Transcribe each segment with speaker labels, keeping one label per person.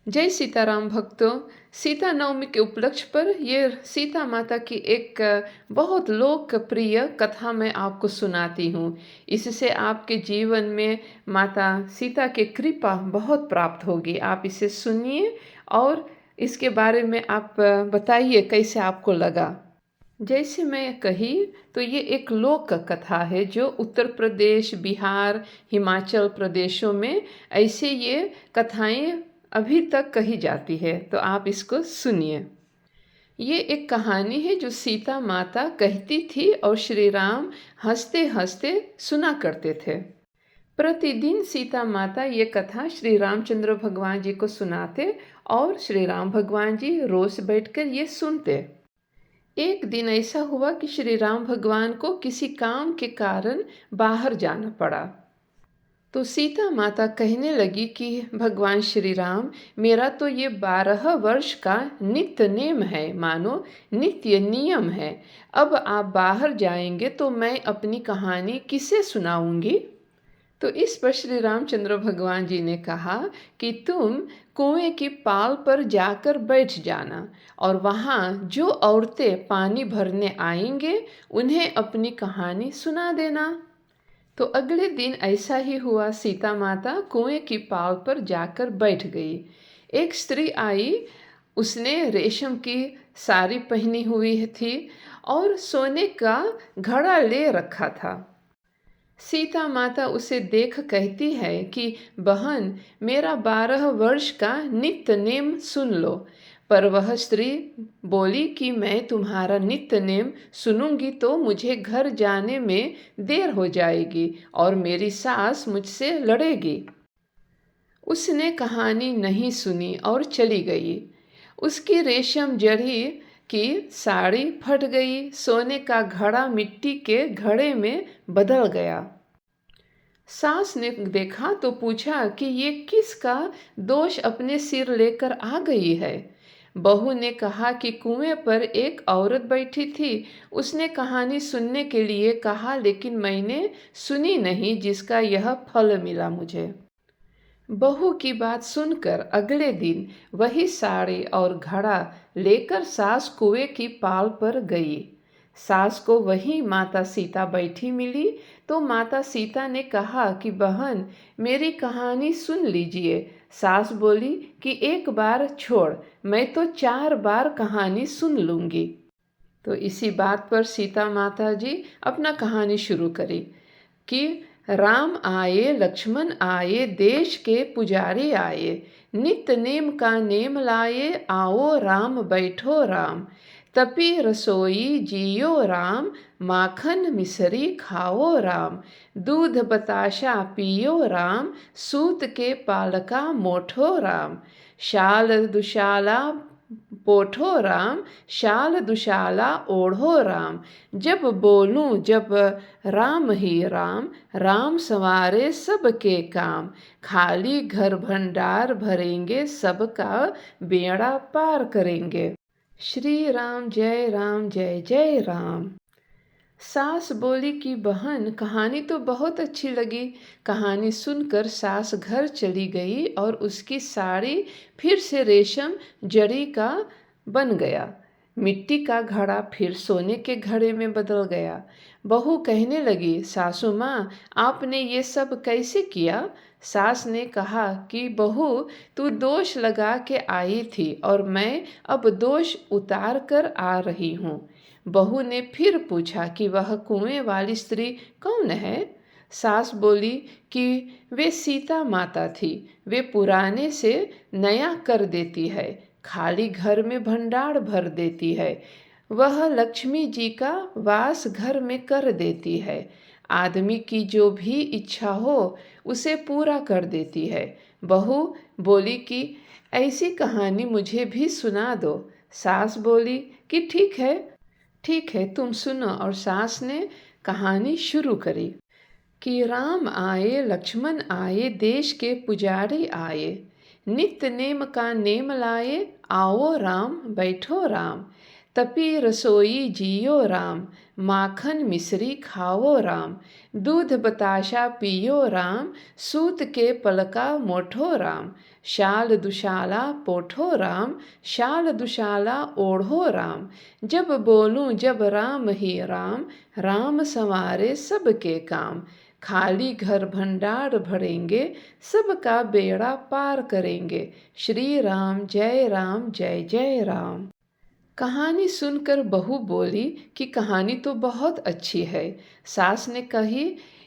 Speaker 1: जय सीताराम भक्तों। सीता नवमी के उपलक्ष्य पर ये सीता माता की एक बहुत लोकप्रिय कथा मैं आपको सुनाती हूँ। इससे आपके जीवन में माता सीता की कृपा बहुत प्राप्त होगी। आप इसे सुनिए और इसके बारे में आप बताइए कैसे आपको लगा। जैसे मैं कही तो ये एक लोक कथा है जो उत्तर प्रदेश, बिहार, हिमाचल प्रदेशों में ऐसे ये कथाएं अभी तक कही जाती है। तो आप इसको सुनिए। ये एक कहानी है जो सीता माता कहती थी और श्री राम हंसते हंसते सुना करते थे। प्रतिदिन सीता माता ये कथा श्री रामचंद्र भगवान जी को सुनाते और श्री राम भगवान जी रोज बैठकर ये सुनते। एक दिन ऐसा हुआ कि श्री राम भगवान को किसी काम के कारण बाहर जाना पड़ा। तो सीता माता कहने लगी कि भगवान श्री राम, मेरा तो ये 12 वर्ष का नित्य नेम है, मानो नित्य नियम है। अब आप बाहर जाएंगे तो मैं अपनी कहानी किसे सुनाऊंगी। तो इस पर श्री रामचंद्र भगवान जी ने कहा कि तुम कुएं की पाल पर जाकर बैठ जाना और वहाँ जो औरतें पानी भरने आएंगे उन्हें अपनी कहानी सुना देना। तो अगले दिन ऐसा ही हुआ। सीता माता कुएं की पाल पर जाकर बैठ गई। एक स्त्री आई। उसने रेशम की साड़ी पहनी हुई थी और सोने का घड़ा ले रखा था। सीता माता उसे देख कहती है कि बहन, मेरा 12 वर्ष का नित्य नेम सुन लो। पर वह स्त्री बोली कि मैं तुम्हारा नित्य नेम सुनूंगी तो मुझे घर जाने में देर हो जाएगी और मेरी सास मुझसे लड़ेगी। उसने कहानी नहीं सुनी और चली गई। उसकी रेशम जड़ी की साड़ी फट गई। सोने का घड़ा मिट्टी के घड़े में बदल गया। सास ने देखा तो पूछा कि ये किसका दोष अपने सिर लेकर आ गई है। बहू ने कहा कि कुएं पर एक औरत बैठी थी। उसने कहानी सुनने के लिए कहा, लेकिन मैंने सुनी नहीं, जिसका यह फल मिला मुझे। बहू की बात सुनकर अगले दिन वही साड़ी और घड़ा लेकर सास कुएं की पाल पर गई। सास को वही माता सीता बैठी मिली। तो माता सीता ने कहा कि बहन, मेरी कहानी सुन लीजिए। सास बोली कि एक बार छोड़, मैं तो 4 बार कहानी सुन लूंगी। तो इसी बात पर सीता माता जी अपना कहानी शुरू करी कि राम आए, लक्ष्मण आए, देश के पुजारी आए, नित्य नेम का नेम लाए, आओ राम बैठो राम, तपी रसोई जियो राम, माखन मिसरी खाओ राम, दूध बताशा पियो राम, सूत के पालका मोठो राम, शाल दुशाला पोठो राम, शाल दुशाला ओढ़ो राम, जब बोलूं जब राम ही राम, राम संवारे सबके काम, खाली घर भंडार भरेंगे, सबका बेड़ा पार करेंगे। श्री राम जय जय राम। सास बोली कि बहन, कहानी तो बहुत अच्छी लगी। कहानी सुनकर सास घर चली गई और उसकी साड़ी फिर से रेशम जड़ी का बन गया। मिट्टी का घड़ा फिर सोने के घड़े में बदल गया। बहू कहने लगी, सासू माँ, आपने ये सब कैसे किया। सास ने कहा कि बहू, तू दोष लगा के आई थी और मैं अब दोष उतार कर आ रही हूँ। बहू ने फिर पूछा कि वह कुएं वाली स्त्री कौन है। सास बोली कि वे सीता माता थी। वे पुराने से नया कर देती है, खाली घर में भंडार भर देती है। वह लक्ष्मी जी का वास घर में कर देती है। आदमी की जो भी इच्छा हो उसे पूरा कर देती है। बहू बोली कि ऐसी कहानी मुझे भी सुना दो। सास बोली कि ठीक है, तुम सुनो। और सास ने कहानी शुरू करी कि राम आए, लक्ष्मण आए, देश के पुजारी आए, नित्य नेम का नेम लाए, आओ राम बैठो राम, तपी रसोई जियो राम, माखन मिश्री खाओ राम, दूध बताशा पियो राम, सूत के पलका मोठो राम, शाल दुशाला पोठो राम, शाल दुशाला ओढ़ो राम, जब बोलूं जब राम ही राम, राम संवारे सबके काम, खाली घर भंडार भरेंगे, सबका बेड़ा पार करेंगे, श्री राम जय जय राम। कहानी सुनकर बहू बोली कि कहानी तो बहुत अच्छी है। सास ने कही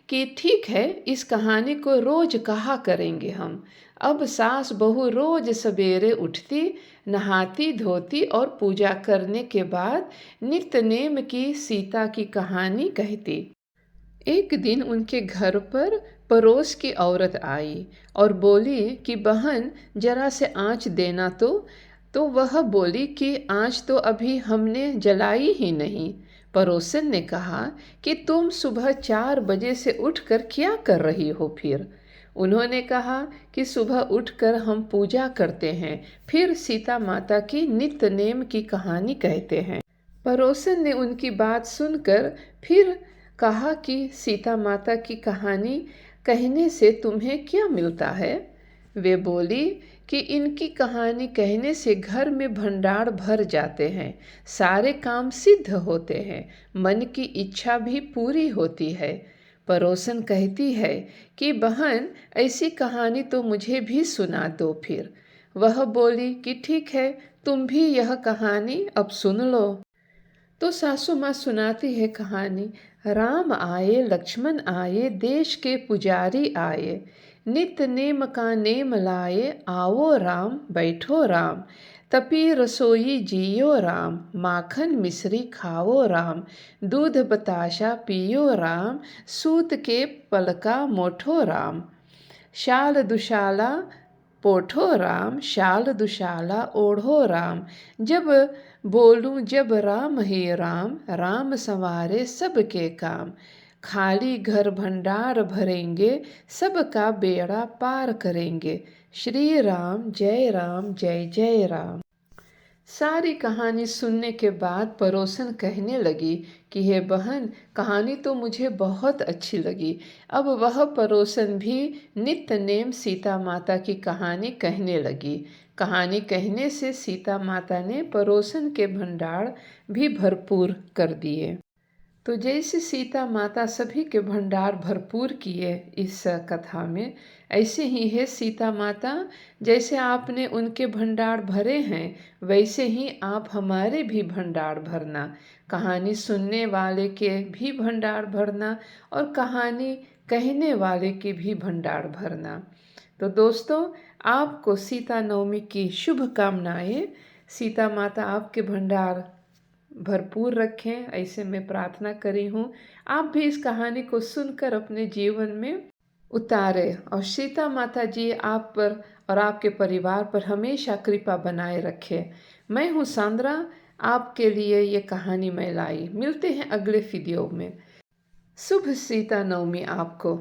Speaker 1: कि ठीक है, इस कहानी को रोज कहा करेंगे हम। अब सास बहू रोज सवेरे उठती, नहाती धोती और पूजा करने के बाद नित्य नेम की सीता की कहानी कहती। एक दिन उनके घर पर पड़ोस की औरत आई और बोली कि बहन जरा से आँच देना तो वह बोली कि आँच तो अभी हमने जलाई ही नहीं। पड़ोसन ने कहा कि तुम सुबह 4 बजे से उठकर क्या कर रही हो फिर। उन्होंने कहा कि सुबह उठकर हम पूजा करते हैं, फिर सीता माता की नित्य नेम की कहानी कहते हैं। पड़ोसन ने उनकी बात सुनकर फिर कहा कि सीता माता की कहानी कहने से तुम्हें क्या मिलता है। वे बोली कि इनकी कहानी कहने से घर में भंडार भर जाते हैं, सारे काम सिद्ध होते हैं, मन की इच्छा भी पूरी होती है। पड़ोसन कहती है कि बहन ऐसी कहानी तो मुझे भी सुना दो फिर। वह बोली कि ठीक है, तुम भी यह कहानी अब सुन लो। तो सासू माँ सुनाती है कहानी। राम आए लक्ष्मण आए, देश के पुजारी आए, नित्य नेम का नेम लाए, आओ राम बैठो राम, तपी रसोई जियो राम, माखन मिश्री खाओ राम, दूध बताशा पियो राम, सूत के पलका मोठो राम, शाल दुशाला पोठो राम, शाल दुशाला ओढ़ो राम, जब बोलूं जब राम ही राम, राम संवारे सबके काम, खाली घर भंडार भरेंगे, सबका बेड़ा पार करेंगे, श्री राम जय जय राम। सारी कहानी सुनने के बाद पड़ोसन कहने लगी कि हे बहन, कहानी तो मुझे बहुत अच्छी लगी। अब वह पड़ोसन भी नित्य नेम सीता माता की कहानी कहने लगी। कहानी कहने से सीता माता ने पड़ोसन के भंडार भी भरपूर कर दिए। तो जैसे सीता माता सभी के भंडार भरपूर किए इस कथा में, ऐसे ही है सीता माता, जैसे आपने उनके भंडार भरे हैं वैसे ही आप हमारे भी भंडार भरना, कहानी सुनने वाले के भी भंडार भरना और कहानी कहने वाले के भी भंडार भरना। तो दोस्तों, आपको सीता नवमी की शुभकामनाएं। सीता माता आपके भंडार भरपूर रखें, ऐसे मैं प्रार्थना करी हूँ। आप भी इस कहानी को सुनकर अपने जीवन में उतारे और सीता माता जी आप पर और आपके परिवार पर हमेशा कृपा बनाए रखे। मैं हूँ सांद्रा, आपके लिए ये कहानी मैं लाई। मिलते हैं अगले वीडियो में। शुभ सीता नवमी आपको।